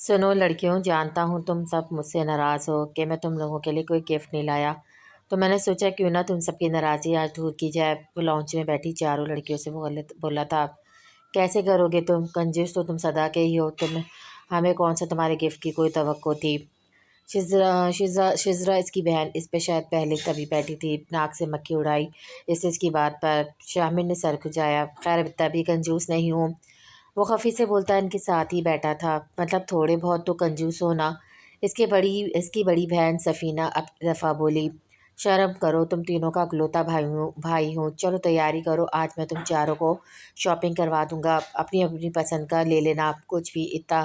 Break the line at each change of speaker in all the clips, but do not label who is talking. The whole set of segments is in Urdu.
سنو لڑکیوں، جانتا ہوں تم سب مجھ سے ناراض ہو کہ میں تم لوگوں کے لیے کوئی گفٹ نہیں لایا، تو میں نے سوچا کیوں نہ تم سب کی ناراضی آج دور کی جائے۔ وہ لانچ میں بیٹھی چاروں لڑکیوں سے بولا تھا، کیسے کرو گے تم؟ کنجوس تو تم سدا کے ہی ہو، تم ہمیں کون سا تمہارے گفٹ کی کوئی توقع تھی؟ شزرا اس کی بہن اس پہ شاید پہلے کبھی بیٹھی تھی، ناک سے مکھی اڑائی اس کی بات پر۔ شامر نے سر کھجایا، خیر تبھی کنجوس نہیں ہوں۔ وہ خفی سے بولتا ان کے ساتھ ہی بیٹھا تھا، مطلب تھوڑے بہت تو کنجوس ہونا۔ اس کی بڑی بہن سفینہ اب دفعہ بولی، شرم کرو، تم تینوں کا اکلوتا بھائی ہوں، چلو تیاری کرو، آج میں تم چاروں کو شاپنگ کروا دوں گا، اپنی اپنی پسند کا لے لینا، کچھ بھی اتنا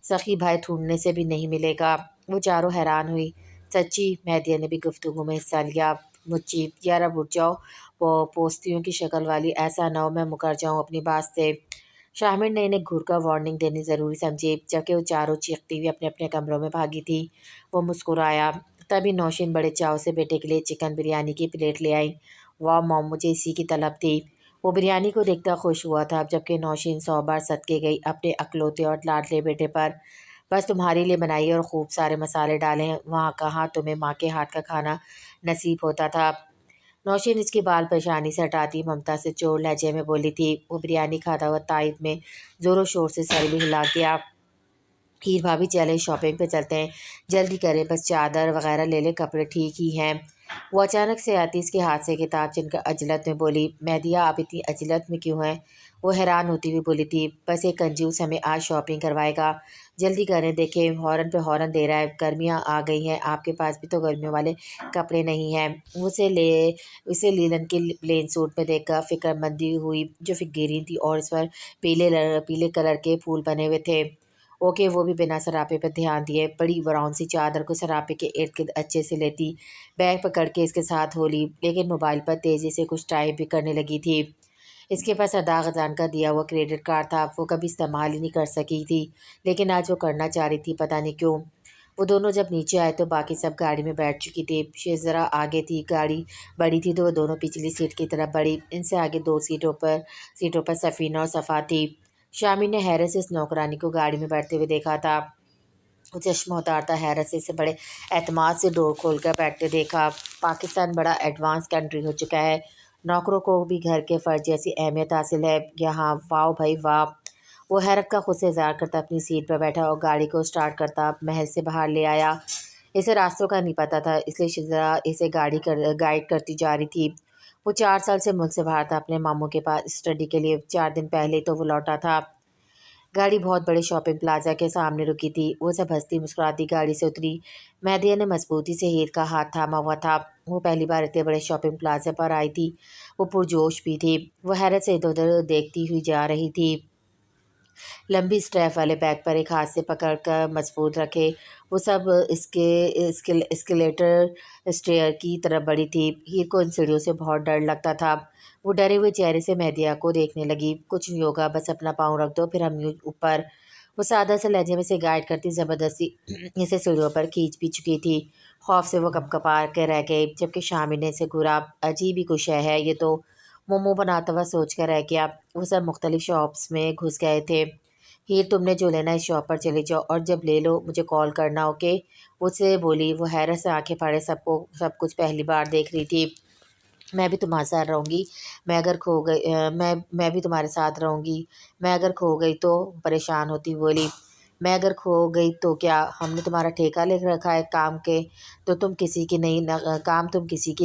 سخی بھائی ڈھونڈنے سے بھی نہیں ملے گا۔ وہ چاروں حیران ہوئی۔ سچی؟ مہدیہ نے بھی گفتگو میں حصہ لیا۔ مچی، یار اب اٹھ جاؤ، پوستیوں کی شکل والی، ایسا نہ ہو میں مکر جاؤں اپنی بات سے۔ شامر نے انہیں گھور کر وارننگ دینی ضروری سمجھی، جبکہ وہ چاروں چیختی ہوئی اپنے اپنے کمروں میں بھاگی تھی۔ وہ مسکرایا۔ تبھی نوشین بڑے چاؤ سے بیٹے کے لیے چکن بریانی کی پلیٹ لے آئی۔ واہ موم، مجھے اسی کی طلب تھی۔ وہ بریانی کو دیکھتا خوش ہوا تھا، جبکہ نوشین 100 بار صدقے گئی اپنے اکلوتے اور لاڈلے بیٹے پر۔ بس تمہارے لیے بنائی اور خوب سارے مسالے ڈالے ہیں، وہاں کہاں تمہیں ماں کے ہاتھ کا کھانا نصیب ہوتا تھا۔ نوشین اس کی بال پیشانی سے ہٹاتی ممتا سے چور لہجے میں بولی تھی۔ وہ بریانی کھاتا ہوا تائید میں زور و شور سے سر بھی ہلا گیا۔ ہیر بھابھی چلیں شاپنگ پہ چلتے ہیں، جلدی کریں، بس چادر وغیرہ لے لیں، کپڑے ٹھیک ہی ہیں۔ وہ اچانک سے آتی اس کے ہاتھ سے کتاب چھین کر عجلت میں بولی، مہدیہ آپ اتنی عجلت میں کیوں ہیں؟ وہ حیران ہوتی ہوئی بولی تھی، بس ایک کنجوس ہمیں آج شاپنگ کروائے گا، جلدی کریں، دیکھیں ہارن پہ ہارن دے رہا ہے، گرمیاں آ گئی ہیں، آپ کے پاس بھی تو گرمیوں والے کپڑے نہیں ہیں۔ اسے لیلن کے پلین سوٹ میں دیکھ کر فکر مندی ہوئی جو گرین تھی اور اس پر پیلے کلر کے پھول بنے ہوئے تھے۔ اوکے، وہ بھی بنا سراپے پر دھیان دیے بڑی براؤن سی چادر کو سراپے کے ارد گرد اچھے سے لیتی، بیگ پکڑ کے اس کے ساتھ ہو لی، لیکن موبائل پر تیزی سے کچھ ٹائپ بھی کرنے لگی تھی۔ اس کے پاس ادا خزان کا دیا ہوا کریڈٹ کارڈ تھا، وہ کبھی استعمال ہی نہیں کر سکی تھی، لیکن آج وہ کرنا چاہ رہی تھی، پتہ نہیں کیوں۔ وہ دونوں جب نیچے آئے تو باقی سب گاڑی میں بیٹھ چکی تھی۔ شزرا آگے تھی، گاڑی بڑی تھی تو وہ دونوں پچھلی سیٹ کی طرف بڑھی، ان سے آگے 2 سیٹوں پر سفینہ اور صفا تھی۔ شامر نے حیرت سے اس نوکرانی کو گاڑی میں بیٹھتے ہوئے دیکھا تھا۔ وہ چشمہ اتارتا حیرت سے اسے بڑے اعتماد سے ڈور کھول کر بیٹھتے دیکھا۔ پاکستان بڑا ایڈوانس کنٹری ہو چکا ہے، نوکروں کو بھی گھر کے فرد جیسی اہمیت حاصل ہے یہاں، واہ بھائی واہ۔ وہ حیرت کا خود سے اظہار کرتا اپنی سیٹ پر بیٹھا اور گاڑی کو سٹارٹ کرتا محل سے باہر لے آیا۔ اسے راستوں کا نہیں پتہ تھا، اس لیے شزرا اسے گائیڈ کرتی جا رہی تھی۔ وہ 4 سال سے ملک سے باہر تھا، اپنے ماموں کے پاس اسٹڈی کے لیے، 4 دن پہلے تو وہ لوٹا تھا۔ گاڑی بہت بڑے شاپنگ پلازا کے سامنے رکی تھی۔ وہ سب ہنستی مسکراتی گاڑی سے اتری۔ مہدیہ نے مضبوطی سے ہیر کا ہاتھ تھاما ہوا تھا۔ وہ پہلی بار اتنے بڑے شاپنگ پلازا پر آئی تھی، وہ پرجوش بھی تھی۔ وہ حیرت سے ادھر ادھر دیکھتی ہوئی جا رہی تھی۔ لمبی اسٹریپ والے بیگ پر ایک ہاتھ سے پکڑ کر مضبوط رکھے وہ سب اسکلیٹر اسٹیئر کی طرف بڑھی تھی۔ ہیر کو ان سیڑھیوں سے بہت ڈر لگتا تھا۔ وہ ڈرے ہوئے چہرے سے مہدیہ کو دیکھنے لگی۔ کچھ نہیں ہوگا، بس اپنا پاؤں رکھ دو، پھر ہم یوں اوپر۔ وہ سادہ سے لہجے میں سے گائیڈ کرتی زبردستی اسے سیڑھیوں پر کھینچ بھی چکی تھی۔ خوف سے وہ کپکپا کے رہ گئی، جبکہ شامر نے اسے گھورا، عجیب ہی کچھ ہے یہ تو۔ مومو بناتا ہوا سوچ کر رہ گیا۔ وہ سب مختلف شاپس میں گھس گئے تھے۔ ہیر تم نے جو لینا اس شاپ پر چلے جاؤ اور جب لے لو مجھے کال کرنا، اوکے؟ وہ سے بولی۔ وہ حیرت سے آنکھیں پھاڑے سب کچھ پہلی بار دیکھ رہی تھی۔ میں بھی تمہارے ساتھ رہوں گی، میں بھی تمہارے ساتھ رہوں گی، میں اگر کھو گئی تو؟ پریشان ہوتی بولی، میں اگر کھو گئی تو کیا ہم نے تمہارا ٹھیکہ لے رکھا ہے کام کے؟ تم کسی کی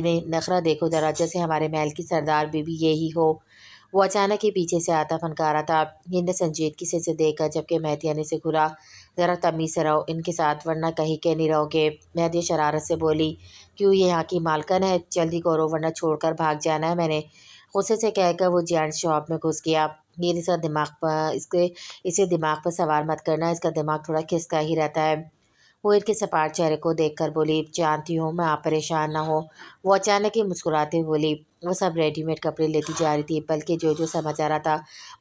نہیں، نخرہ دیکھو ذرا، جیسے ہمارے محل کی سردار بیوی یہی ہو۔ وہ اچانک ہی پیچھے سے آتا فنکارا تھا۔ ہند نے سنجیدگی سے اسے دیکھا، جبکہ مہدیہ نے اسے گھورا، ذرا تمیز سے رہو ان کے ساتھ ورنہ کہیں کے نہیں رہو گے۔ مہدیہ شرارت سے بولی، کیوں یہ یہاں کی مالکن ہے؟ جلدی کرو ورنہ چھوڑ کر بھاگ جانا ہے میں نے۔ غصے سے کہہ کر وہ جینٹس شاپ میں گھس گیا۔ ہیر اسے دماغ پر سوار مت کرنا، اس کا دماغ تھوڑا کھسکا ہی رہتا ہے۔ وہ ہیر کے سپاٹ چہرے کو دیکھ کر بولی، جانتی ہوں میں، آپ پریشان نہ ہو۔ وہ اچانک ہی مسکراتے ہوئے بولی، وہ سب ریڈی میڈ کپڑے لیتی جا رہی تھی، بلکہ جو سمجھ آ رہا تھا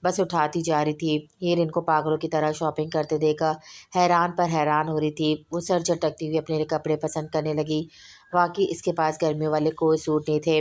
بس اٹھاتی جا رہی تھی۔ ہیر ان کو پاگلوں کی طرح شاپنگ کرتے دیکھ کر حیران پر حیران ہو رہی تھی۔ وہ سر جھٹکتی ہوئی اپنے لیے کپڑے پسند کرنے لگی۔ واقعی اس کے پاس گرمیوں والے کوئی سوٹ نہیں تھے۔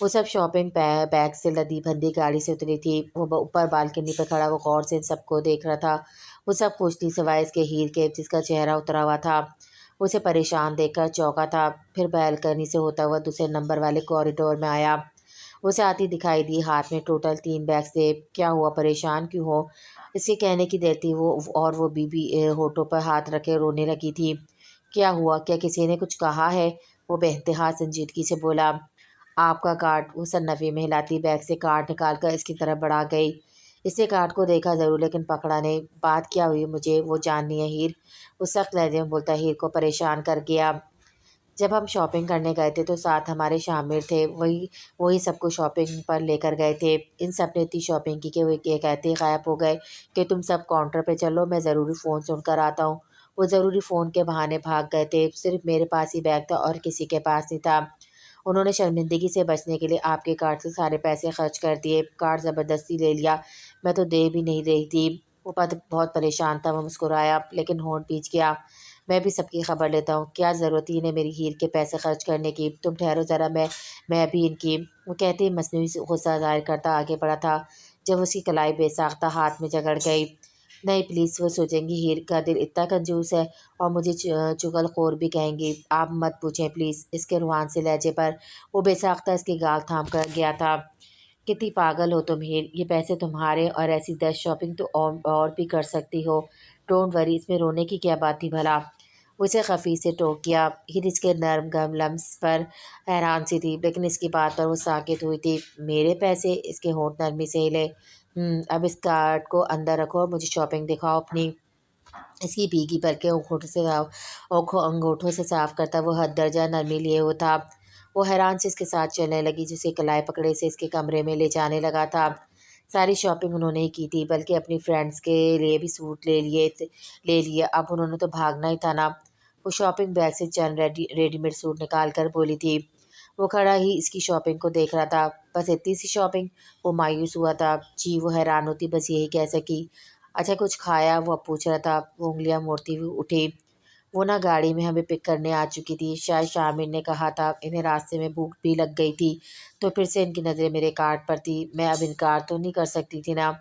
وہ سب شاپنگ بیگ سے لدی بھندی گاڑی سے اتری تھی۔ وہ اوپر بالکنی پہ کھڑا وہ غور سے ان سب کو دیکھ رہا تھا۔ وہ سب خوش تھی سوائے اس کے ہیر کے جس کا چہرہ اترا ہوا تھا۔ وہ اسے پریشان دیکھ کر چونکا تھا۔ پھر بالکنی سے ہوتا ہوا دوسرے نمبر والے کوریڈور میں آیا۔ وہ اسے آتی دکھائی دی، ہاتھ میں ٹوٹل 3 بیگز تھے۔ کیا ہوا، پریشان کیوں ہو؟ اس کے کہنے کی دیر تھی وہ بی بی ہونٹوں پر ہاتھ رکھے رونے لگی تھی۔ کیا ہوا، کیا کسی نے کچھ کہا ہے؟ وہ بے انتہا سنجیدگی سے بولا۔ آپ کا کارڈ۔ وہ سنفی میں ہلاتی بیگ سے کارڈ نکال کر اس کی طرف بڑھا گئی۔ اس نے کارڈ کو دیکھا ضرور لیکن پکڑا نہیں۔ بات کیا ہوئی مجھے وہ جاننی ہے ہیر، وہ سخت لہجے میں بولتا ہیر کو پریشان کر گیا۔ جب ہم شاپنگ کرنے گئے تھے تو ساتھ ہمارے شامر تھے، وہی سب کو شاپنگ پر لے کر گئے تھے۔ ان سب نے اتنی شاپنگ کی کہ وہ یہ کہتے غائب ہو گئے کہ تم سب کاؤنٹر پہ چلو، میں ضروری فون سن کر آتا ہوں۔ وہ ضروری فون کے بہانے بھاگ گئے تھے۔ صرف میرے پاس ہی بیگ تھا اور کسی کے پاس نہیں تھا۔ انہوں نے شرمندگی سے بچنے کے لیے آپ کے کارڈ سے سارے پیسے خرچ کر دیے۔ کارڈ زبردستی لے لیا، میں تو دے بھی نہیں رہی تھی۔ وہ بہت پریشان تھا، وہ مسکرایا لیکن ہونٹ پیچ گیا۔ میں بھی سب کی خبر لیتا ہوں، کیا ضرورت ہی انہیں میری ہیر کے پیسے خرچ کرنے کی؟ تم ٹھہرو ذرا، میں بھی ان کی۔ وہ کہتے ہی مصنوعی غصہ ظاہر کرتا آگے بڑھا تھا جب اس کی کلائی بے ساختہ ہاتھ میں جگڑ گئی۔ نہیں پلیز، وہ سوچیں گی ہیر کا دل اتنا کنجوس ہے اور مجھے چغل خور بھی کہیں گی۔ آپ مت پوچھیں پلیز، اس کے روحان سے لہجے پر وہ بے ساختہ اس کی گال تھام کر گیا تھا۔ کتنی پاگل ہو تم ہیر، یہ پیسے تمہارے اور ایسی 10 شاپنگ تو اور بھی کر سکتی ہو۔ ڈونٹ وری، اس میں رونے کی کیا بات تھی بھلا؟ وہ اسے خفی سے ٹوک کیا۔ ہیر اس کے نرم گرم لمس پر حیران سی تھی لیکن اس کی بات پر وہ ساکت ہوئی تھی۔ میرے پیسے؟ اس کے ہونٹ نرمی سے ہلے۔ اب اس کارڈ کو اندر رکھو اور مجھے شاپنگ دکھاؤ اپنی۔ اس کی بھیگی پلکیں انگوٹھوں سے صاف کرتا وہ حد درجہ نرمی لیے ہوا تھا۔ وہ حیران سے اس کے ساتھ چلنے لگی، جسے کلائی پکڑے سے اس کے کمرے میں لے جانے لگا تھا۔ ساری شاپنگ انہوں نے ہی کی تھی بلکہ اپنی فرینڈز کے لیے بھی سوٹ لے لیے۔ اب انہوں نے تو بھاگنا ہی تھا نا۔ وہ شاپنگ بیگ سے چند ریڈی میڈ سوٹ نکال کر بولی تھی۔ وہ کھڑا ہی اس کی شاپنگ کو دیکھ رہا تھا۔ بس اتنی سی شاپنگ؟ وہ مایوس ہوا تھا۔ جی، وہ حیران ہوتی بس یہی کہہ سکی۔ اچھا کچھ کھایا؟ وہ اب پوچھ رہا تھا۔ وہ انگلیاں موڑتی ہوئی اٹھی۔ وہ نہ گاڑی میں ہمیں پک کرنے آ چکی تھی، شاید شامر نے کہا تھا۔ انہیں راستے میں بھوک بھی لگ گئی تھی تو پھر سے ان کی نظریں میرے کارڈ پر تھی، میں اب انکار تو نہیں کر سکتی تھی نا۔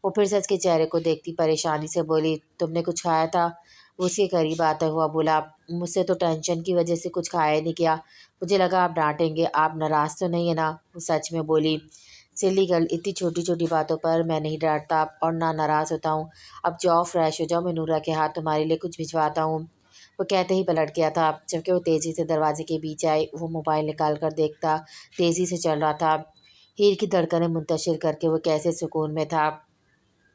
وہ پھر سے اس کے چہرے کو دیکھتی پریشانی سے بولی، تم نے کچھ کھایا تھا؟ وہ اس کے قریب آتا ہوا بولا، مجھ سے تو ٹینشن کی وجہ سے کچھ کھایا نہیں کیا، مجھے لگا آپ ڈانٹیں گے، آپ ناراض تو نہیں ہے نا؟ وہ سچ میں بولی، سلی گرل، اتنی چھوٹی چھوٹی باتوں پر میں نہیں ڈانٹتا اور نہ ناراض ہوتا ہوں۔ اب جاؤ فریش ہو جاؤ، میں نورا کے ہاتھ تمہارے لیے کچھ بھجواتا ہوں۔ وہ کہتے ہی پلٹ گیا تھا جبکہ وہ تیزی سے دروازے کے بیچ آئے۔ وہ موبائل نکال کر دیکھتا تیزی سے چل رہا تھا۔ ہیر کی دھڑکنیں منتشر کر کے وہ کیسے سکون میں تھا۔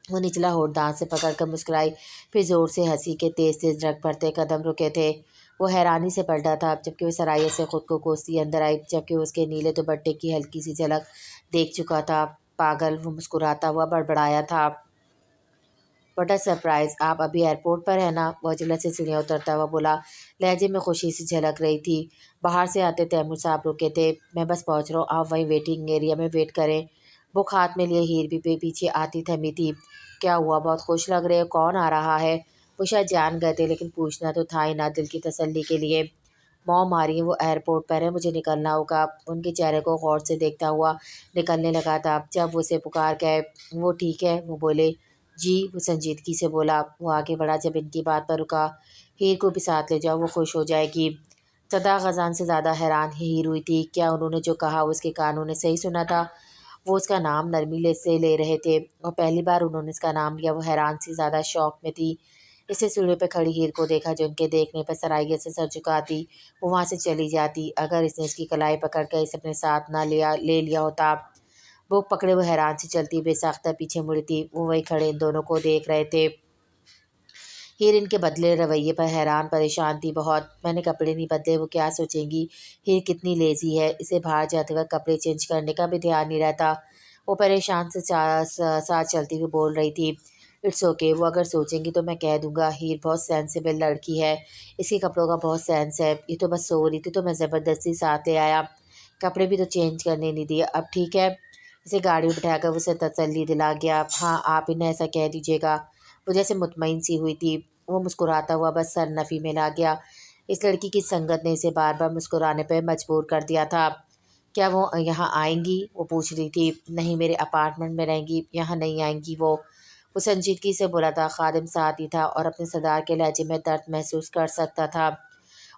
وہ نچلا ہونٹ دانت سے پکڑ کر مسکرائی، پھر زور سے ہنسی کے تیز تیز ڈھک پڑتے قدم رکے تھے۔ وہ حیرانی سے پلٹا تھا جبکہ وہ سرائیے سے خود کو کوستی اندر آئی، جبکہ وہ اس کے نیلے دوپٹے کی ہلکی سی جھلک دیکھ چکا تھا۔ پاگل، وہ مسکراتا ہوا بڑبڑایا تھا، واٹ اے سرپرائز، آپ ابھی ایئرپورٹ پر ہیں نا؟ وہ عجلت سے سیڑھیاں اترتا ہوا بولا، لہجے میں خوشی سی جھلک رہی تھی۔ باہر سے آتے تیمور صاحب رکے تھے، میں بس پہنچ رہا ہوں، آپ وہیں ویٹنگ ایریا میں ویٹ کریں۔ بک ہاتھ میں لیے ہیر بھی پیچھے آتی تھمی تھی۔ کیا ہوا، بہت خوش لگ رہے ہو، کون آ رہا ہے؟ وہ شاید جان گئے تھے لیکن پوچھنا تو تھا ہی نا دل کی تسلی کے لیے۔ موم آ رہی ہے، وہ ایئرپورٹ پر ہے، مجھے نکلنا ہوگا۔ ان کے چہرے کو غور سے دیکھتا ہوا نکلنے لگا تھا جب وہ اسے پکار گئے۔ وہ ٹھیک ہے؟ وہ بولے۔ جی، وہ سنجیدگی سے بولا۔ وہ آگے بڑھا جب ان کی بات پر رکا، ہیر کو بھی ساتھ لے جاؤ، وہ خوش ہو جائے گی۔ صدا خزان سے زیادہ حیران ہیر ہوئی تھی، کیا انہوں نے جو کہا وہ اس کے کانوں نے صحیح سنا تھا؟ وہ اس کا نام نرمی سے لے رہے تھے اور پہلی بار انہوں نے اس کا نام لیا۔ وہ حیران سی زیادہ شوق میں تھی۔ اس نے سیڑھیوں پہ کھڑی ہیر کو دیکھا جو ان کے دیکھنے پر سرائیے سے سر جھکاتی، وہ وہاں سے چلی جاتی۔ اگر اس نے اس کی کلائی پکڑ کر اسے اپنے ساتھ نہ لے لیا ہوتا۔ بک پکڑے وہ حیران سی چلتی بے ساختہ پیچھے مڑی تھی۔ وہ وہیں کھڑے ان دونوں کو دیکھ رہے تھے۔ ہیر ان کے بدلے رویے پر حیران پریشان تھی بہت۔ میں نے کپڑے نہیں بدلے، وہ کیا سوچیں گی ہیر کتنی لیزی ہے، اسے باہر جاتے وقت کپڑے چینج کرنے کا بھی دھیان نہیں رہتا۔ وہ پریشان سے ساتھ چلتی ہوئی بول رہی تھی، اٹس اوکے، وہ اگر سوچیں گی تو میں کہہ دوں گا، ہیر بہت سینسیبل لڑکی ہے، اس کے کپڑوں کا بہت سینس ہے، یہ تو بس سو رہی تھی تو میں زبردستی ساتھ لے آیا، کپڑے بھی تو چینج کرنے نہیں دیے، اب ٹھیک ہے؟ اسے گاڑی میں بٹھا کر اسے تسلی دلا گیا۔ ہاں، آپ انہیں ایسا کہہ دیجیے گا۔ وہ جیسے مطمئن سی ہوئی تھی۔ وہ مسکراتا ہوا بس سر نفی میں لا گیا۔ اس لڑکی کی سنگت نے اسے بار بار مسکرانے پہ مجبور کر دیا تھا۔ کیا وہ یہاں آئیں گی؟ وہ پوچھ رہی تھی۔ نہیں، میرے اپارٹمنٹ میں رہیں گی، یہاں نہیں آئیں گی وہ سنجیدگی سے بولا تھا۔ خادم ساتھ ہی تھا اور اپنے سردار کے لہجے میں درد محسوس کر سکتا تھا۔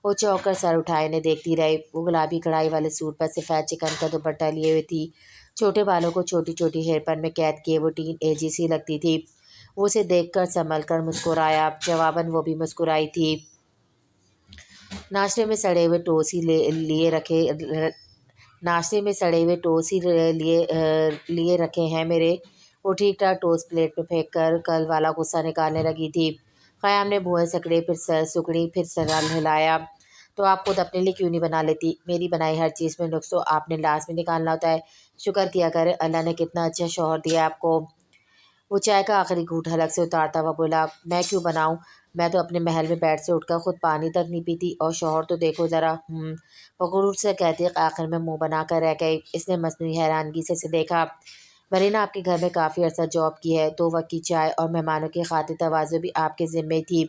وہ چونک کر سر اٹھائے انہیں دیکھتی رہی۔ وہ گلابی کڑھائی والے سوٹ پر سفید چکن کا دوپٹہ لیے ہوئی تھی، چھوٹے بالوں کو چھوٹی چھوٹی ہیئر پن میں قید کیے وہ ٹین ایجی سی لگتی تھی۔ وہ اسے دیکھ کر سنبھل کر مسکرایا، جواباً وہ بھی مسکرائی تھی۔ ناشتے میں سڑے ہوئے ٹوسٹ ہی لیے رکھے ہیں میرے۔ وہ ٹھیک ٹھاک ٹوسٹ پلیٹ میں پھینک کر کل والا غصہ نکالنے لگی تھی۔ قیام نے بھوئیں سکڑے، پھر سر ہلایا۔ تو آپ خود اپنے لیے کیوں نہیں بنا لیتی؟ میری بنائی ہر چیز میں نقص تو آپ نے لازمی نکالنا ہوتا ہے۔ شکر کیا کرے، اللہ نے کتنا اچھا شوہر دیا آپ کو۔ وہ چائے کا آخری گھونٹ حلق سے اتارتا ہوا بولا، میں کیوں بناؤں؟ میں تو اپنے محل میں بیڈ سے اٹھ کر خود پانی تک نہیں پیتی، اور شوہر تو دیکھو ذرا۔ وہ غرور سے کہتی آخر میں منہ بنا کر رہ گئی۔ اس نے مصنوعی حیرانگی سے اسے دیکھا۔ مرینا آپ کے گھر میں کافی عرصہ جاب کی ہے، 2 وقت کی چائے اور مہمانوں کی خاطر تواضع بھی آپ کے ذمے تھی۔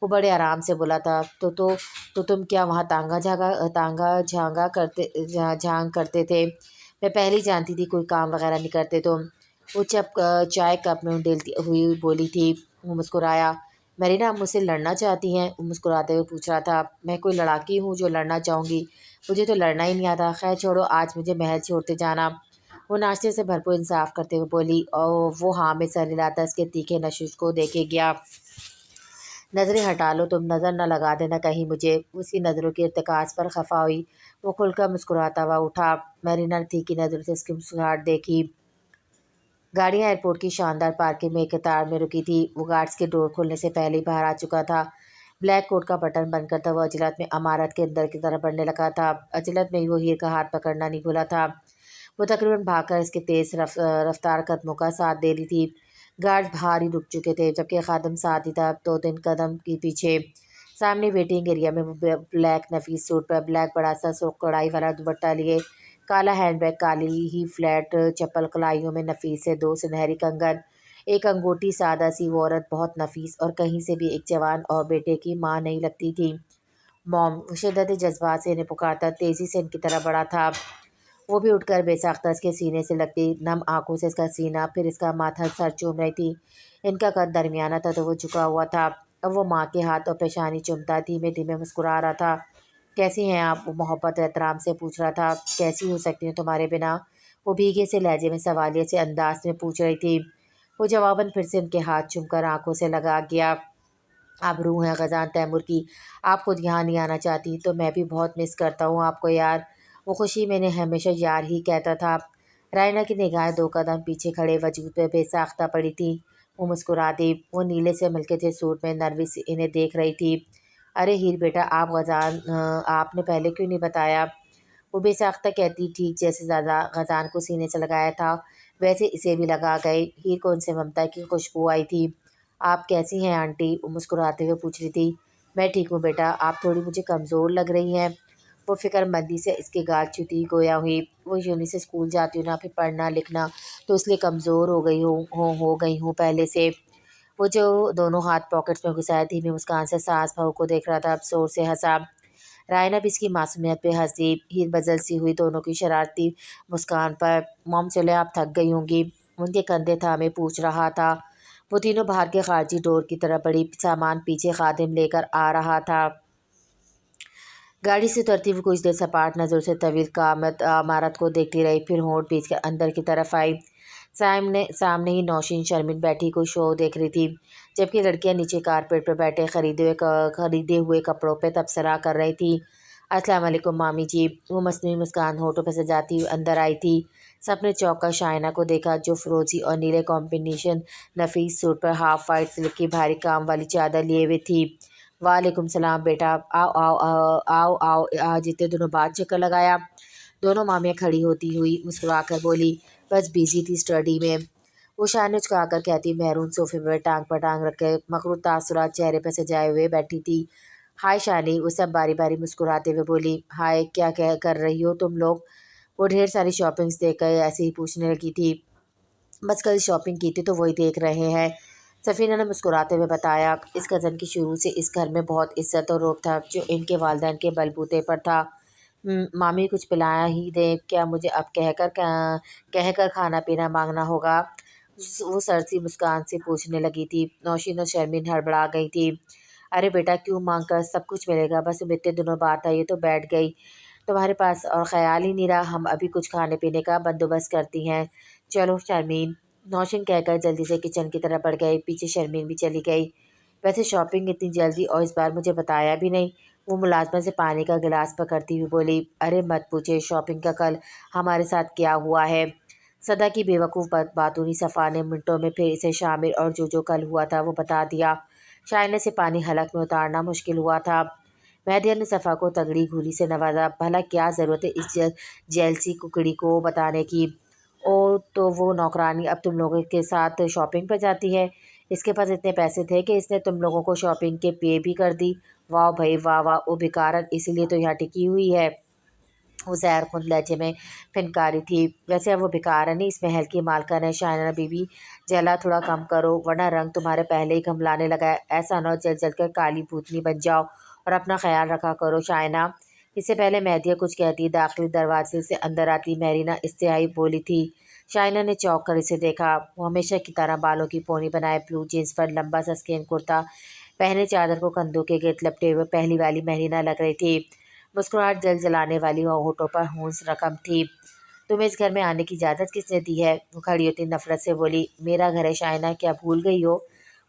وہ بڑے آرام سے بولا تھا۔ تو تم کیا وہاں تانگا جھانگ کرتے تھے؟ میں پہلے جانتی تھی کوئی کام وغیرہ نہیں کرتے تم۔ وہ چائے کپ میں انڈیلتی ہوئی بولی تھی۔ وہ مسکرایا۔ مرینا، آپ مجھ سے لڑنا چاہتی ہیں؟ وہ مسکراتے ہوئے پوچھ رہا تھا۔ میں کوئی لڑاکی ہوں جو لڑنا چاہوں گی؟ مجھے تو لڑنا ہی نہیں آتا۔ خیر چھوڑو، آج مجھے محل چھوڑتے جانا۔ وہ ناشتے سے بھرپور انصاف کرتے ہوئے بولی، اور وہ ہاں میں سر ہلاتا اس کے تیکھے نشوش کو دیکھے گیا۔ نظریں ہٹا لو، تم نظر نہ لگا دینا کہیں مجھے۔ اس کی نظروں کی ارتکاز پر خفا ہوئی۔ وہ کھل کر مسکراتا ہوا اٹھا۔ مرینا نے تیکھی نظروں سے اس کی مسکراہٹ دیکھی۔ گاڑیاں ایئرپورٹ کی شاندار پارکنگ میں ایک قطار میں رکی تھی۔ وہ گارڈز کے ڈور کھلنے سے پہلے ہی باہر آ چکا تھا۔ بلیک کوٹ کا بٹن بند کرتا ہوا عجلت میں عمارت کے اندر کی طرف بڑھنے لگا تھا۔ عجلت میں وہ ہیر کا ہاتھ پکڑنا نہیں بھولا تھا۔ وہ تقریباً بھاگ کر اس کے تیز رفتار قدموں کا ساتھ دے رہی تھی۔ گارڈز باہر ہی رک چکے تھے، جبکہ خادم ساتھ ہی تھا 2-3 قدم کی پیچھے۔ سامنے ویٹنگ ایریا میں وہ بلیک نفیس سوٹ پر بلیک بڑا سا سرخ کڑھائی والا دوپٹہ لیے، کالا ہینڈ بیگ، کالی ہی فلیٹ چپل، کلائیوں میں نفیس سے 2 سنہری کنگن، ایک انگوٹھی۔ سادہ سی وہ عورت بہت نفیس اور کہیں سے بھی ایک جوان اور بیٹے کی ماں نہیں لگتی تھی۔ موم! وہ شدت جذبات سے انہیں پکارتا تیزی سے ان کی طرف بڑھا تھا۔ وہ بھی اٹھ کر بے ساختہ اس کے سینے سے لگتی، نم آنکھوں سے اس کا سینہ، پھر اس کا ماتھا، سر چوم رہی تھی۔ ان کا قد درمیانہ تھا تو وہ جھکا ہوا تھا۔ اب وہ ماں کے ہاتھ اور پیشانی چومتا دھیمے دھیمے مسکرا رہا تھا۔ کیسی ہیں آپ؟ وہ محبت و احترام سے پوچھ رہا تھا۔ کیسی ہو سکتی ہوں تمہارے بنا؟ وہ بھیگے سے لہجے میں سوالیہ سے انداز میں پوچھ رہی تھی۔ وہ جواباً پھر سے ان کے ہاتھ چوم کر آنکھوں سے لگا گیا۔ آپ روح ہیں غزان تیمور کی، آپ خود یہاں نہیں آنا چاہتی تو میں بھی بہت مس کرتا ہوں آپ کو یار۔ وہ خوشی میں نے ہمیشہ یار ہی کہتا تھا۔ رائنا کی نگاہیں 2 قدم پیچھے کھڑے وجود پہ بے ساختہ پڑی تھیں۔ وہ مسکرا دی۔ وہ نیلے سے ملکے تھے سوٹ میں نروس انہیں دیکھ رہی تھی۔ ارے ہیر بیٹا، آپ نے پہلے کیوں نہیں بتایا؟ وہ بے ساختہ کہتی، ٹھیک جیسے غزان کو سینے سے لگایا تھا ویسے اسے بھی لگا گئے۔ ہیر کو ان سے ممتا کی خوشبو آئی تھی۔ آپ کیسی ہیں آنٹی؟ وہ مسکراتے ہوئے پوچھ رہی تھی۔ میں ٹھیک ہوں بیٹا، آپ تھوڑی مجھے کمزور لگ رہی ہیں۔ وہ فکر مندی سے اس کے گال چھوتی گویا ہوئی۔ وہ یونی سے اسکول جاتی ہوں نا، پھر پڑھنا لکھنا تو اس لیے کمزور ہو گئی ہوں پہلے سے۔ وہ جو دونوں ہاتھ پاکٹس میں گھسائے دھیمی مسکان سے ساس بہو کو دیکھ رہا تھا، اب زور سے ہنسا۔ رائنا بھی اس کی معصومیت پہ ہنس دی۔ ہیر بدل سی ہوئی دونوں کی شرارتی مسکان پر۔ موم چلے، آپ تھک گئی ہوں گی، ان کے کندھے تھامے پوچھ رہا تھا۔ وہ تینوں باہر کے خارجی ڈور کی طرف بڑھی، سامان پیچھے خادم لے کر آ رہا تھا۔ گاڑی سے اترتی ہوئی کچھ دیر سپاٹ نظروں سے طویل عمارت کو دیکھتی رہی، پھر ہونٹ پیچھ کر اندر کی طرف آئی۔ سامنے ہی نوشین شرمین بیٹھی کوئی شو دیکھ رہی تھی، جبکہ لڑکیاں نیچے کارپیٹ پر بیٹھے خریدے ہوئے کپڑوں پہ تبصرہ کر رہی تھیں۔ السلام علیکم مامی جی۔ وہ مصنوعی مسکان ہونٹوں پہ سجاتی ہوئی اندر آئی تھی۔ سب نے چونک کر شائنہ کو دیکھا جو فروزی اور نیلے کمبینیشن نفیس سوٹ پر ہاف وائٹ سلک کی بھاری کام والی چادر لیے ہوئے تھی۔ وعلیکم السلام بیٹا، آؤ آؤ آؤ آؤ، آج اتنے دنوں بعد چکر لگایا۔ دونوں مامیاں کھڑی ہوتی ہوئی مسکرا کر بولی، بس بیزی تھی اسٹڈی میں۔ وہ شائنہ چکا کر کہتی مہرون صوفے پہ ٹانگ پر ٹانگ رکھ کے مغرور تاثرات چہرے پہ سجائے ہوئے بیٹھی تھی۔ ہائے شانی، وہ سب باری باری مسکراتے ہوئے بولی۔ ہائے، کیا کر رہی ہو تم لوگ؟ وہ ڈھیر ساری شاپنگس دیکھ کر ایسے ہی پوچھنے لگی تھی۔ بس کل شاپنگ کی تھی تو وہی دیکھ رہے ہیں، سفینہ نے مسکراتے ہوئے بتایا۔ اس کزن کی شروع سے اس گھر میں بہت عزت اور رعب تھا جو ان کے والدین کے بل بوتے پر تھا۔ مامی کچھ پلایا ہی دیں، کیا مجھے اب کہہ کر کھانا پینا مانگنا ہوگا؟ وہ سرسی مسکان سے پوچھنے لگی تھی۔ نوشین اور شرمین ہڑبڑا گئی تھی۔ ارے بیٹا کیوں مانگ کر، سب کچھ ملے گا، بس اتنے دنوں بعد آئی تو بیٹھ گئی، تمہارے پاس اور خیال ہی نہیں رہا، ہم ابھی کچھ کھانے پینے کا بندوبست کرتی ہیں، چلو شرمین۔ نوشین کہہ کر جلدی سے کچن کی طرف بڑھ گئی، پیچھے شرمین بھی چلی گئی۔ ویسے شاپنگ اتنی جلدی اور اس بار مجھے بتایا بھی نہیں، وہ ملازمت سے پانی کا گلاس پکڑتی ہوئی بولی۔ ارے مت پوچھے شاپنگ کا کل ہمارے ساتھ کیا ہوا ہے۔ صدا کی بے وقوف باتونی صفا نے منٹوں میں پھر اسے شامل اور جو کل ہوا تھا وہ بتا دیا۔ شائنہ سے پانی حلق میں اتارنا مشکل ہوا تھا۔ مہدیہ نے صفا کو تگڑی گھولی سے نوازا۔ بھلا کیا ضرورت ہے اس جیلسی ککڑی کو بتانے کی؟ او تو وہ نوکرانی اب تم لوگوں کے ساتھ شاپنگ پر جاتی ہے؟ اس کے پاس اتنے پیسے تھے کہ اس نے تم لوگوں کو شاپنگ کے پے بھی کر دی؟ واہ بھائی واہ واہ، وہ بیکارن اسی لیے تو یہاں ٹکی ہوئی ہے۔ وہ زہر خون لہجے میں پھنکاری تھی۔ ویسے اب وہ بیکارن ہی اس محل کی مالکن ہے۔ شائنہ بی بی جلا تھوڑا کم کرو ورنہ رنگ تمہارے پہلے ہی گھملانے لگا ہے، ایسا نہ ہو جل جل کر کالی بھوتنی بن جاؤ، اور اپنا خیال رکھا کرو شائنہ۔ اس سے پہلے مہدیہ کچھ کہتی داخلی دروازے سے اندر آتی مہرینہ استحائی بولی تھی۔ شائنہ نے چونک کر اسے دیکھا۔ وہ ہمیشہ کی طرح بالوں کی پونی بنائے، بلو جینس پر لمبا سا اسکین کرتا پہنے، چادر کو کندھوں کے گرد لپٹے ہوئے پہلی والی مہرینہ لگ رہی تھی۔ مسکراہٹ جل جلانے والی ہونٹوں پر ہونس رقم تھی۔ تمہیں اس گھر میں آنے کی اجازت کس نے دی ہے؟ وہ کھڑی ہوتی نفرت سے بولی۔ میرا گھر ہے شائنہ، کیا بھول گئی ہو؟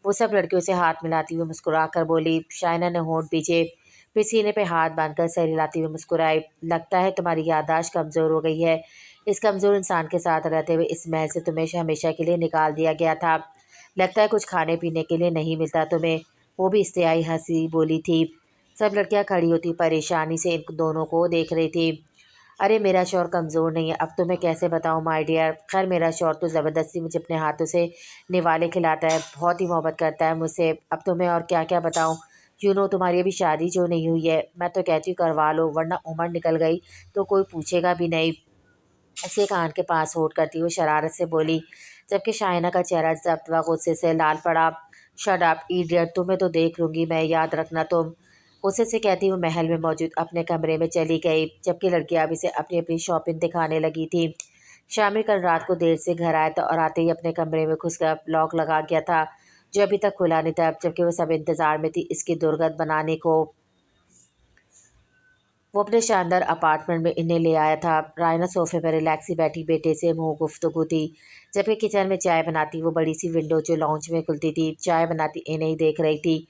وہ سب لڑکیوں سے ہاتھ ملاتی ہوئے مسکرا کر بولی۔ شائنہ نے ہونٹ بھیجے، پھر سینے پہ ہاتھ باندھ کر سر ہلاتی ہوئے مسکرائی۔ لگتا ہے تمہاری یادداشت کمزور ہو گئی ہے، اس کمزور انسان کے ساتھ رہتے ہوئے اس محل سے تمہیں ہمیشہ کے لیے نکال دیا گیا تھا، لگتا ہے کچھ کھانے پینے کے لیے نہیں ملتا تمہیں؟ وہ بھی استحائی ہنسی بولی تھی۔ سب لڑکیاں کھڑی ہوتی پریشانی سے ان دونوں کو دیکھ رہی تھی۔ ارے میرا شوہر کمزور نہیں ہے، اب تمہیں کیسے بتاؤں مائی ڈیئر، خیر میرا شوہر تو زبردستی مجھے اپنے ہاتھوں سے نوالے کھلاتا ہے، بہت ہی محبت کرتا ہے مجھ سے، اب تمہیں اور کیا کیا بتاؤں؟ تمہاری ابھی شادی جو نہیں ہوئی ہے، میں تو کہتی ہوں کروا لو ورنہ عمر نکل گئی تو کوئی پوچھے گا بھی نہیں، اسے کان کے پاس ہونٹ کرتی ہوئی شرارت سے بولی، جبکہ شائنہ کا چہرہ ضبط و غصے سے لال پڑا۔ شٹ اپ ایڈیٹ، تمہیں تو دیکھ لوں گی میں، یاد رکھنا تم، غصے سے کہتی ہوئی محل میں موجود اپنے کمرے میں چلی گئی، جبکہ لڑکیاں ابھی سے اپنی اپنی شاپنگ دکھانے لگی تھیں۔ شامل کل رات کو دیر سے گھر آیا تھا اور آتے ہی اپنے کمرے میں گھس کر لاک لگا گیا تھا، جو ابھی تک کھلا نہیں تھا، جبکہ وہ سب انتظار میں تھی اس کی درگت بنانے کو۔ وہ اپنے شاندار اپارٹمنٹ میں انہیں لے آیا تھا۔ رائنا صوفے پر ریلیکسی بیٹھی بیٹے سے منہ گفتگو تھی، جبکہ کچن میں چائے بناتی وہ بڑی سی ونڈو جو لانچ میں کھلتی تھی، چائے بناتی انہیں ہی دیکھ رہی تھی۔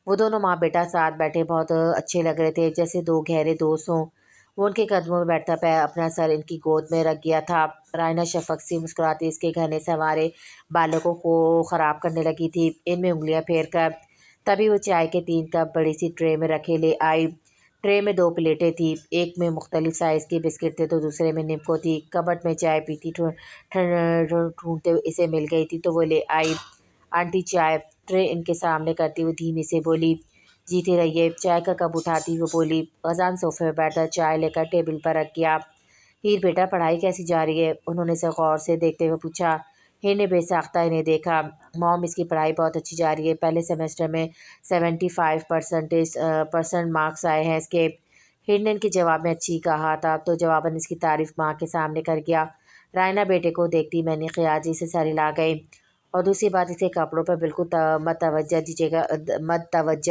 وہ دونوں ماں بیٹا ساتھ بیٹھے بہت اچھے لگ رہے تھے، جیسے دو گہرے دوست ہوں۔ وہ ان کے قدموں میں بیٹھتا اپنا سر ان کی گود میں رکھ گیا تھا۔ رائنا شفق سی مسکراتی اس کے گھنے سنوارے بالوں کو خراب کرنے لگی تھی ان میں انگلیاں پھیر کر، تبھی وہ چائے کے 3 کپ بڑی سی ٹرے میں رکھے لے آئی۔ ٹرے میں 2 پلیٹیں تھیں، ایک میں مختلف سائز کے بسکٹ تھے تو دوسرے میں نمکو تھی۔ کبٹ میں چائے پیتی ڈھونڈتے ہوئے اسے مل گئی تھی تو وہ لے آئی۔ آنٹی چائے، ٹرے ان کے سامنے کرتی ہوئی دھیمی سے بولی۔ جیتے رہیے، چائے کا کپ اٹھاتی ہوئے بولی۔ غزان صوفے پر بیٹھ کر چائے لے کر ٹیبل پر رکھ گیا۔ ہیر بیٹا پڑھائی کیسی جا رہی ہے؟ انہوں نے اسے غور سے دیکھتے ہوئے پوچھا۔ ہیر نے بے ساختہ انہیں دیکھا۔ موم اس کی پڑھائی بہت اچھی جا رہی ہے، پہلے سیمسٹر میں 75% مارکس آئے ہیں اس کے۔ ہیر نے ان کے جواب میں اچھی کہا تھا تو جواباً اس کی تعریف ماں کے سامنے کر گیا۔ رائنا بیٹے کو دیکھتی میں نے خیاجی سے سر ہلا گئی، اور دوسری بات اس کے کپڑوں پر بالکل مت توجہ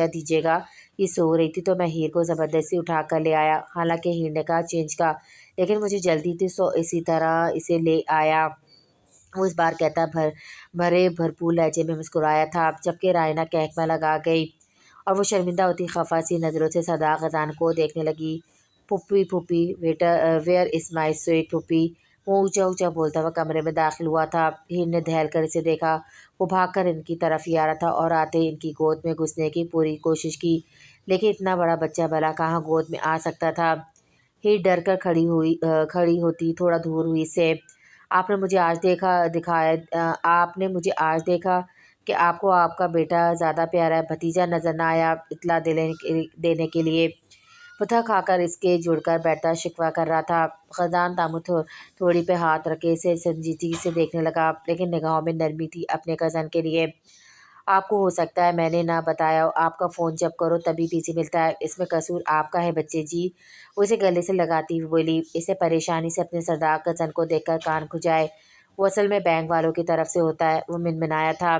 دیجیے گا، یہ سو رہی تھی تو میں ہیر کو زبردستی اٹھا کر لے آیا، حالانکہ ہیر نے کہا چینج کا، لیکن مجھے جلدی تھی سو اسی طرح اسے لے آیا۔ وہ اس بار کہتا بھرپور لہجے میں مسکرایا تھا، جبکہ رائنا کہکمہ لگا گئی اور وہ شرمندہ ہوتی خفا سی نظروں سے صدا غزان کو دیکھنے لگی۔ پھوپھی پھوپھی ویئر از مائی سویٹ پھوپھی، وہ اونچا اونچا بولتا ہوا کمرے میں داخل ہوا تھا۔ ہیر نے دہل کر اسے دیکھا، وہ بھاگ کر ان کی طرف ہی آ رہا تھا اور آتے ہی ان کی گود میں گھسنے کی پوری کوشش کی، لیکن اتنا بڑا بچہ بھلا کہاں گود میں آ سکتا تھا۔ ہیر ڈر کر کھڑی ہوتی تھوڑا دور ہوئی سے۔ آپ نے مجھے آج دیکھا کہ آپ کو آپ کا بیٹا زیادہ پیارا ہے، بھتیجا نظر نہ آیا اطلاع دینے کے لیے؟ وہ تھک کھا کر اس کے جڑ کر بیٹھتا شکوہ کر رہا تھا۔ غزان دامن تھوڑی پہ ہاتھ رکھے اسے سنجیدگی سے دیکھنے لگا، لیکن نگاہوں میں نرمی تھی اپنے کزن کے لیے۔ آپ کو ہو سکتا ہے میں نے نہ بتایا ہو، آپ کا فون جب کرو تبھی بزی ملتا ہے، اس میں قصور آپ کا ہے بچے جی۔ وہ اسے گلے سے لگاتی ہوئی بولی۔ اسے پریشانی سے اپنے سردار کزن کو دیکھ کر کان کھجائے۔ وہ اصل میں بینک والوں کی طرف سے ہوتا ہے، وہ منمنایا تھا۔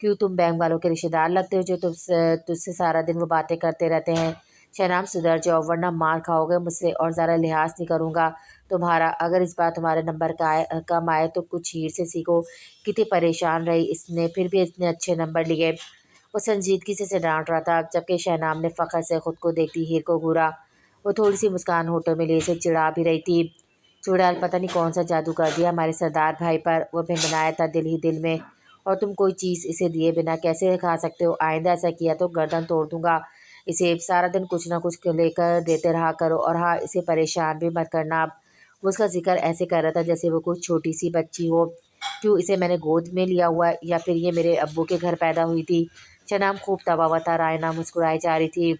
کیوں تم بینک والوں کے رشتہ دار لگتے ہو جو تجھ سے سارا دن وہ باتیں کرتے رہتے ہیں؟ شہنام سدھر جاؤ ورنہ مار کھاؤ گے مجھ سے، اور ذرا لحاظ نہیں کروں گا تمہارا۔ اگر اس بار تمہارے نمبر کم آئے تو کچھ ہیر سے سیکھو۔ کتنی پریشان رہی اس نے، پھر بھی اتنے اچھے نمبر لیے۔ وہ سنجیدگی سے اسے ڈانٹ رہا تھا، جبکہ شہنام نے فخر سے خود کو دیکھتی ہیر کو گھورا۔ وہ تھوڑی سی مسکان ہونٹوں میں لیے اسے چڑھا بھی رہی تھی۔ چڑیل پتہ نہیں کون سا جادو کر دیا ہمارے سردار بھائی پر، وہ بنبنایا تھا دل ہی دل میں۔ اور تم کوئی چیز اسے دیے بنا کیسے کھا سکتے ہو؟ آئندہ ایسا کیا تو گردن توڑ دوں گا۔ اسے سارا دن کچھ نہ کچھ لے کر دیتے رہا کرو، اور ہاں اسے پریشان بھی مت کرنا۔ وہ اس کا ذکر ایسے کر رہا تھا جیسے وہ کوئی چھوٹی سی بچی ہو۔ کیوں اسے میں نے گود میں لیا ہوا ہے، یا پھر یہ میرے ابو کے گھر پیدا ہوئی تھی؟ شنام خوب تباہ ہوا تھا، رائنا مسکرائی جا رہی تھی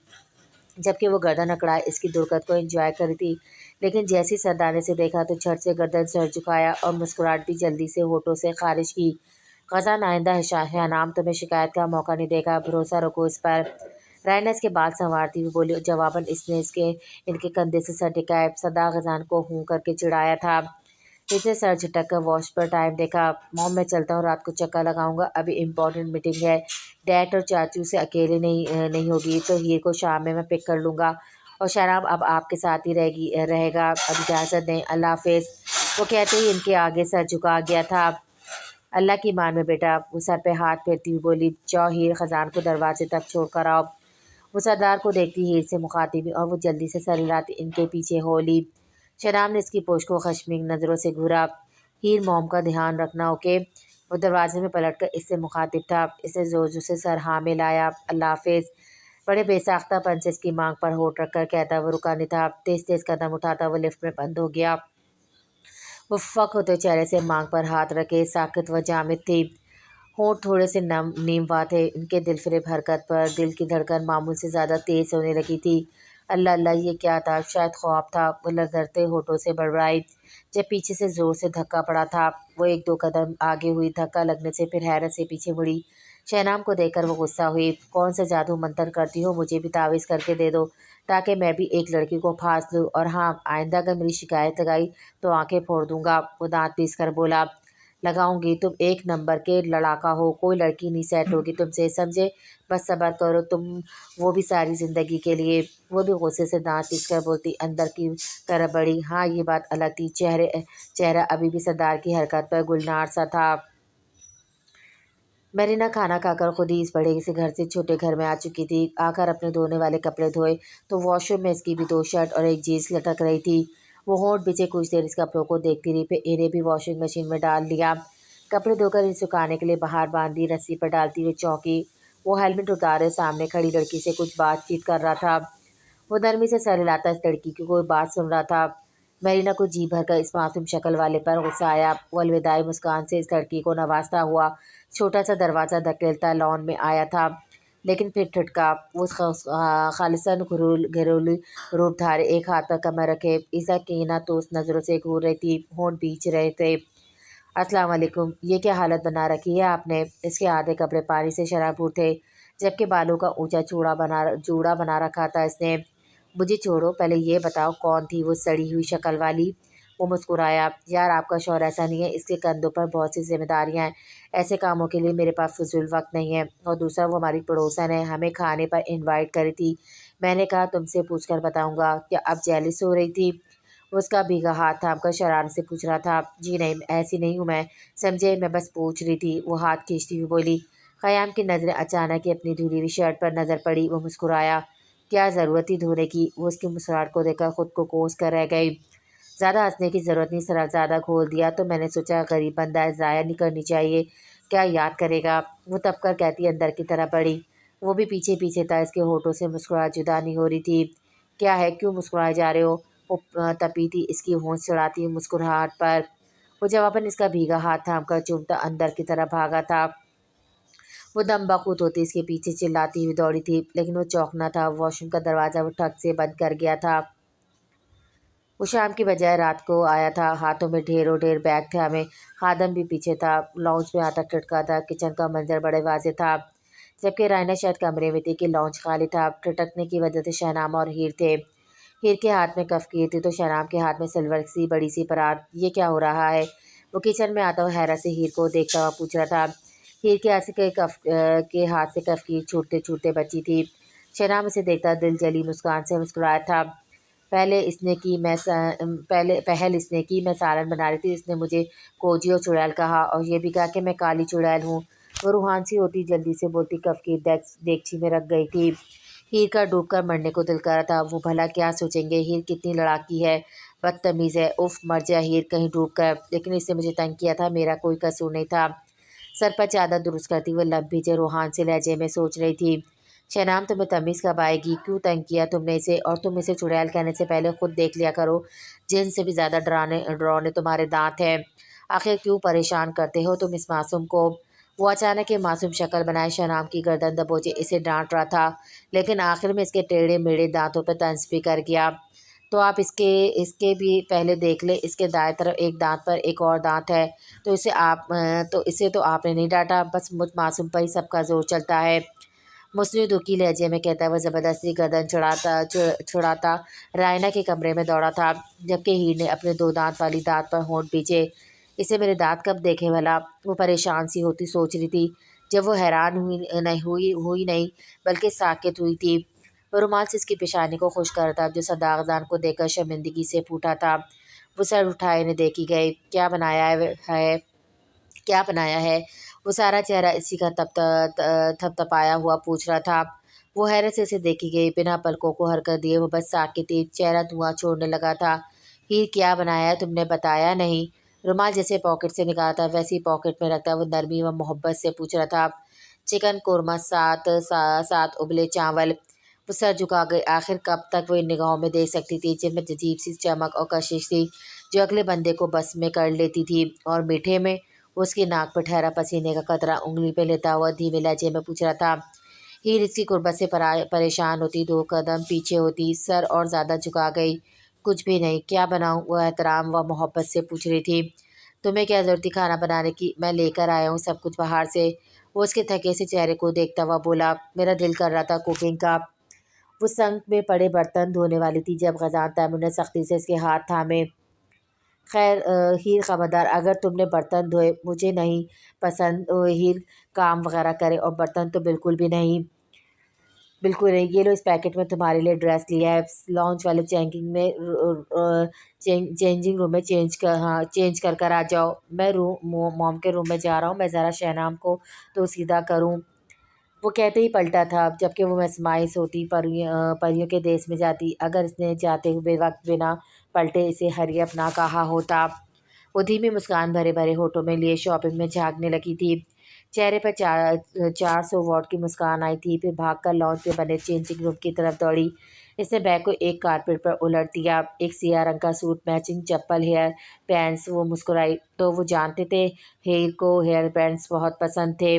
جبکہ وہ گردن اکڑائے اس کی درگت کو انجوائے کر رہی تھی، لیکن جیسی سردانے سے دیکھا تو جھٹ سے گردن سر جھکایا اور مسکراہٹ بھی جلدی سے ہونٹوں سے خارج کی۔ غزان آئندہ شہنام تمہیں شکایت کا موقع نہیں دے گا، بھروسہ رکھو اس پر۔ رائنا اس کے بال سنوارتی ہوئی بولی، اور جواباً اس نے ان کے کندھے سے سر ٹکائے صدا غزان کو ہوں کر کے چڑھایا تھا۔ اس نے سر جھٹک کر واچ پر ٹائم دیکھا۔ موم میں چلتا ہوں، رات کو چکر لگاؤں گا، ابھی امپورٹنٹ میٹنگ ہے۔ ڈیڈ اور چاچو سے اکیلے نہیں ہوگی تو ہیر کو شام میں پک کر لوں گا، اور شہنام اب آپ کے ساتھ ہی رہے گا۔ اب اجازت دیں، اللہ حافظ۔ وہ کہتے ہی ان کے آگے سر جھکا گیا تھا۔ اللہ کی مان میں بیٹا، وہ سر پہ ہاتھ پھیرتی ہوئی بولی۔ جاؤ ہیر، خزان کو دروازے تک چھوڑ کر آؤ۔ وہ سردار کو دیکھتی ہیر سے مخاطب ہوئی، اور وہ جلدی سے سر ہلاتی ان کے پیچھے ہو لی۔ شہنام نے اس کی پوچھ کو خشمگین نظروں سے گھورا۔ ہیر، موم کا دھیان رکھنا، اوکے؟ وہ دروازے میں پلٹ کر اس سے مخاطب تھا۔ اس نے زور سے سر ہاں میں لایا۔ اللہ حافظ۔ بڑے بے ساختہ پن سے اس کی مانگ پر ہونٹ رکھ کر کہتا وہ رکا نہیں تھا۔ تیز تیز قدم اٹھاتا وہ لفٹ میں بند ہو گیا۔ وہ فق ہوتے چہرے سے مانگ پر ہاتھ رکھے ساکت و جامد تھی۔ ہونٹ تھوڑے سے نیم وا تھے۔ ان کے دل فریب حرکت پر دل کی دھڑکن معمول سے زیادہ تیز ہونے لگی تھی۔ اللہ اللہ، یہ کیا تھا؟ شاید خواب تھا، وہ لرزتے ہونٹوں سے بڑبڑائی۔ جب پیچھے سے زور سے دھکا پڑا تھا، وہ ایک دو قدم آگے ہوئی، دھکا لگنے سے پھر حیرت سے پیچھے مڑی۔ شہنام کو دیکھ کر وہ غصہ ہوئی۔ کون سے جادو منتر کرتی ہو؟ مجھے بھی تعویذ کر کے دے دو تاکہ میں بھی ایک لڑکی کو پھانس لوں، اور ہاں آئندہ اگر میری شکایت لگائی تو آنکھیں پھوڑ دوں گا۔ وہ دانت پیس کر بولا۔ لگاؤں گی، تم ایک نمبر کے لڑاکا ہو، کوئی لڑکی نہیں سیٹ ہوگی تم سے، سمجھے؟ بس صبر کرو تم، وہ بھی ساری زندگی کے لیے۔ وہ بھی غصے سے دانت پیس کر بولتی اندر کی طرف بڑھی۔ ہاں یہ بات الگ تھی، چہرہ ابھی بھی سردار کی حرکت پر گلنار سا تھا۔ میرینہ کھانا کھا کر خود ہی اس بڑے سے گھر سے چھوٹے گھر میں آ چکی تھی۔ آ کر اپنے دھونے والے کپڑے دھوئے تو واش روم میں اس کی بھی 2 شرٹ اور ایک جینس لٹک رہی تھی۔ وہ ہونٹ بچے کچھ دیر اس کپڑوں کو دیکھتی رہی، پھر انہیں بھی واشنگ مشین میں ڈال لیا۔ کپڑے دھو کر انہیں سکھانے کے لیے باہر باندھ دی، رسی پر ڈالتی ہوئے چونکی۔ وہ ہیلمٹ اتارے سامنے کھڑی لڑکی سے کچھ بات چیت کر رہا تھا۔ وہ نرمی سے سر ہلاتا اس لڑکی کی کوئی بات سن رہا تھا۔ میرینہ کو جی بھر کر اس معصوم شکل والے پر غصہ آیا۔ وہ الوداعی مسکان سے اس لڑکی کو نوازتا ہوا چھوٹا سا دروازہ دھکیلتا لان میں آیا تھا، لیکن پھر ٹھٹکا۔ وہ خالصاً گھریلو روپ دھارے ایک ہاتھ پر کمر رکھے ایزا کینہ توس نظروں سے گھور رہی تھی، ہونٹ بیچ رہے تھے۔ السلام علیکم، یہ کیا حالت بنا رکھی ہے آپ نے؟ اس کے آدھے کپڑے پانی سے شرابور تھے، جبکہ بالوں کا اونچا جوڑا بنا رکھا تھا اس نے۔ مجھے چھوڑو، پہلے یہ بتاؤ کون تھی وہ سڑی ہوئی شکل والی؟ وہ مسکرایا۔ یار آپ کا شوہر ایسا نہیں ہے، اس کے کندھوں پر بہت سی ذمہ داریاں ہیں، ایسے کاموں کے لیے میرے پاس فضول وقت نہیں ہے، اور دوسرا وہ ہماری پڑوسن ہے، ہمیں کھانے پر انوائٹ کری تھی، میں نے کہا تم سے پوچھ کر بتاؤں گا۔ کیا اب جیلس ہو رہی تھی؟ وہ اس کا بھیگا ہاتھ تھام کر شرارت سے پوچھ رہا تھا۔ جی نہیں، ایسی نہیں ہوں میں، سمجھے، میں بس پوچھ رہی تھی، وہ ہاتھ کھینچتی ہوئی بولی۔ خیام کی نظریں اچانک ہی اپنی دھلی ہوئی شرٹ پر نظر پڑی، وہ مسکرایا۔ کیا ضرورت تھی دھونے کی؟ وہ اس کی مسکراہٹ کو دیکھ کر خود کو کوس کر رہ گئی۔ زیادہ ہنسنے کی ضرورت نہیں، زیادہ کھول دیا تو میں نے سوچا غریب بندہ ہے، ضائع نہیں کرنی چاہیے، کیا یاد کرے گا؟ وہ تپ کر کہتی اندر کی طرف بڑھی۔ وہ بھی پیچھے پیچھے تھا، اس کے ہونٹوں سے مسکراہٹ جدا نہیں ہو رہی تھی۔ کیا ہے، کیوں مسکرائے جا رہے ہو؟ وہ تپی تھی اس کی ہونٹ چڑھاتی مسکراہٹ پر۔ وہ جواباً اس کا بھیگا ہاتھ تھام کر چومتا اندر کی طرف بھاگا تھا۔ وہ دم بخود ہوتی اس کے پیچھے چلاتی ہوئی دوڑی تھی، لیکن وہ چوکنا تھا، واش روم کا دروازہ وہ ٹھک سے بند کر گیا تھا۔ وہ شام کی بجائے رات کو آیا تھا، ہاتھوں میں ڈھیروں ڈھیر بیگ تھے، ہمیں خادم بھی پیچھے تھا، لاؤنج میں آتا ٹٹکا تھا، کچن کا منظر بڑے واضح تھا۔ جبکہ رائنا شاید کمرے میں تھی کہ لانچ خالی تھا۔ ٹھٹکنے کی وجہ سے شہنامہ اور ہیر تھے۔ ہیر کے ہاتھ میں کفگیر تھی تو شہنام کے ہاتھ میں سلور سی بڑی سی پرات۔ یہ کیا ہو رہا ہے؟ وہ کچن میں آتا ہوا حیرت سے ہیر کو دیکھتا ہوا پوچھ رہا تھا۔ ہیر کے ہاتھ سے کفگیر چھوٹتے چھوٹتے بچی تھی۔ شہنام اسے دیکھتا دل جلی مسکان سے مسکرایا تھا۔ پہل اس نے کی میں سالن بنا رہی تھی، اس نے مجھے کوجی اور چڑیل کہا اور یہ بھی کہا کہ میں کالی چڑیل ہوں۔ وہ روحان سی ہوتی جلدی سے بولتی کفگیر دیگچی میں رکھ گئی تھی۔ ہیر کا ڈوب کر مرنے کو دل کر رہا تھا۔ وہ بھلا کیا سوچیں گے، ہیر کتنی لڑاکی ہے، بدتمیز ہے، اف مر جائے ہیر کہیں ڈوب کر، لیکن اس نے مجھے تنگ کیا تھا، میرا کوئی قصور نہیں تھا۔ سر پر چادر درست کرتی وہ لب بھیجے روحان سے لہجے میں سوچ رہی تھی۔ شہنام تمہیں تمیز کب آئے گی، کیوں تنگ کیا تم نے اسے، اور تم اسے چڑیل کہنے سے پہلے خود دیکھ لیا کرو، جن سے بھی زیادہ ڈراؤنے تمہارے دانت ہیں، آخر کیوں پریشان کرتے ہو تم اس معصوم کو۔ وہ اچانک ایک معصوم شکل بنائے شہنام کی گردن دبوچے اسے ڈانٹ رہا تھا، لیکن آخر میں اس کے ٹیڑھے میڑھے دانتوں پہ طنز بھی کر گیا۔ تو آپ اس کے بھی پہلے دیکھ لیں، اس کے دائیں طرف ایک دانت پر ایک اور دانت ہے، تو اسے تو آپ نے نہیں ڈانٹا، بس مجھ معصوم پر ہی سب کا زور چلتا ہے۔ مصنوعی دکھی لہجے میں کہتا وہ زبردستی گردن چھڑاتا رائنا کے کمرے میں دوڑا تھا، جبکہ ہیر نے اپنے دو دانت والی دانت پر ہونٹ بیچے۔ اسے میرے دانت کب دیکھے بھلا؟ وہ پریشان سی ہوتی سوچ رہی تھی، جب وہ حیران ہوئی نہیں بلکہ ساکت ہوئی تھی۔ وہ رومال سے اس کی پیشانی کو خشک کر تھا جو صداقتدان کو دیکھ کر شرمندگی سے پھوٹا تھا۔ وہ سر اٹھائے انہیں دیکھی گئی۔ کیا بنایا ہے؟ وہ سارا چہرہ اسی کا تھپتپایا ہوا پوچھ رہا تھا۔ وہ حیرت سے اسے دیکھی گئی، بنا پلکوں کو حرکت دیے وہ بس ساکت تھی، چہرہ دھواں چھوڑنے لگا تھا۔ ہیر کیا بنایا ہے، تم نے بتایا نہیں؟ رومال جیسے پاکٹ سے نکالا تھا ویسے ہی پاکٹ میں رکھتا وہ نرمی و محبت سے پوچھ رہا تھا۔ چکن قورمہ، سات ابلے چاول۔ وہ سر جھکا گئی، آخر کب تک وہ ان نگاہوں میں دیکھ سکتی تھی جن میں عجیب سی چمک اور کشش تھی جو اگلے بندے کو بس میں کر لیتی تھی، اور میٹھے میں وہ اس کی ناک پر ٹھہرا پسینے کا قطرہ انگلی پہ لیتا ہوا دھیمے لہجے میں پوچھ رہا تھا۔ ہیر اس کی قربت سے پریشان ہوتی، دو قدم پیچھے ہوتی، سر اور زیادہ جھکا گئی۔ کچھ بھی نہیں، کیا بناؤں؟ وہ احترام و محبت سے پوچھ رہی تھی۔ تمہیں کیا ضرورت تھی کھانا بنانے کی، میں لے کر آیا ہوں سب کچھ باہر سے۔ وہ اس کے تھکے سے چہرے کو دیکھتا ہوا بولا، میرا دل کر رہا تھا کوکنگ کا۔ وہ سنک میں پڑے برتن دھونے والی تھی جب غزان تیمور نے سختی سے اس کے ہاتھ تھامے۔ خیر ہیر خبردار، اگر تم نے برتن دھوئے، مجھے نہیں پسند ہیر کام وغیرہ کرے، اور برتن تو بالکل نہیں۔ یہ لو، اس پیکٹ میں تمہارے لیے ڈریس لیا ہے، لانچ والے چینجنگ روم میں چینج کر آ جاؤ۔ میں موم کے روم میں جا رہا ہوں، میں ذرا شہنام کو تو سیدھا کروں۔ وہ کہتے ہی پلٹا تھا، جبکہ وہ مسمائز ہوتی، پریوں کے دیس میں جاتی، اگر اس نے جاتے ہوئے وقت بنا پلٹے اسے ہری اپنا کہا ہوتا۔ وہ دھیمی مسکان بھرے بھرے ہونٹوں میں لیے شاپنگ میں جھانکنے لگی تھی، چہرے پر 400 واٹ کی مسکان آئی تھی، پھر بھاگ کر لانچ پہ بنے چینجنگ روم کی طرف دوڑی۔ اس نے بیگ کو ایک کارپیٹ پر الٹ دیا، ایک سیاہ رنگ کا سوٹ، میچنگ چپل، ہیئر بینڈز۔ وہ مسکرائی، تو وہ جانتے تھے ہیر کو ہیئر بینڈز بہت پسند تھے۔